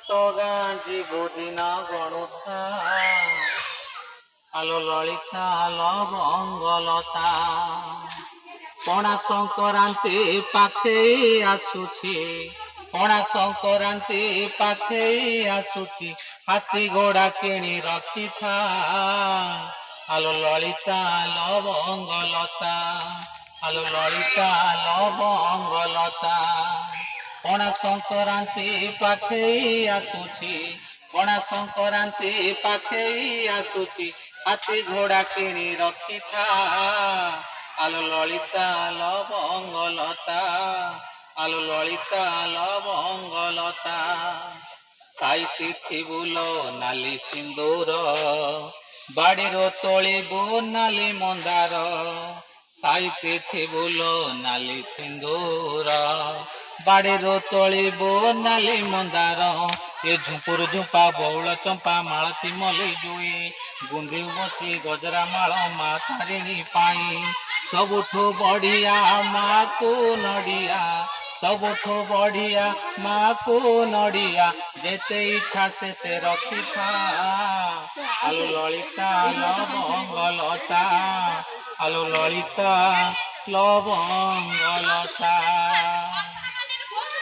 ତଗା ଯିବୁ ଦିନ ଗଣୁଥା ଆଲୋ ଲଳିତା ଲବଙ୍ଗଲତା ପଣା ସଂକ୍ରାନ୍ତି ପାଖେଇ ଆସୁଛି ପଣା ସଂକ୍ରାନ୍ତି ପାଖେଇ ଆସୁଛି ହାତୀ ଘୋଡ଼ା କିଣି ରଖିଥା ଆଲୋ ଲଳିତା ଲବଙ୍ଗଲତା ଆଲୋ ଲଳିତା ଲବଙ୍ଗଲତା ପଣା ସଂକ୍ରାନ୍ତି ପାଖେଇ ଆସୁଛି ପଣା ସଂକ୍ରାନ୍ତି ପାଖେଇ ଆସୁଛି ହାତୀ ଘୋଡ଼ା କିଣି ରଖିଥା ଆଲୋ ଲଳିତା ଲବଙ୍ଗଲତା ଆଲୋ ଲଳିତା ଲବଙ୍ଗଲତା ସାଇତି ଥିବୁଲୋ ନାଲି ସିନ୍ଦୁର ବାଡ଼ିରୁ ତୋଳିବୁ ନାଲି ମନ୍ଦାର ସାଇତି ଥିବୁଲୋ ନାଲି ସିନ୍ଦୁର ବାଡ଼ିରୁ ତୋଳିବୁ ନାଲି ମନ୍ଦାର ଏ ଝୁମ୍ପୁରୁ ଝୁମ୍ପା ବଉଳ ଚମ୍ପା ମାଳତୀ ମଲ୍ଲି ଜୁଇ ଗୁନ୍ଧି ବସି ଗଜରା ମାଳ ମା ତାରିଣୀ ପାଇଁ ସବୁଠୁ ବଢ଼ିଆ ମାକୁ ନଡ଼ିଆ ସବୁଠୁ ବଢ଼ିଆ ମାକୁ ନଡ଼ିଆ ଯେତେ ଇଚ୍ଛା ସେତେ ରଖିଥା ଆଲୋ ଲଳିତା ଲବଙ୍ଗଲତା ଆଲୋ ଲଳିତା ଲବଙ୍ଗଲତା।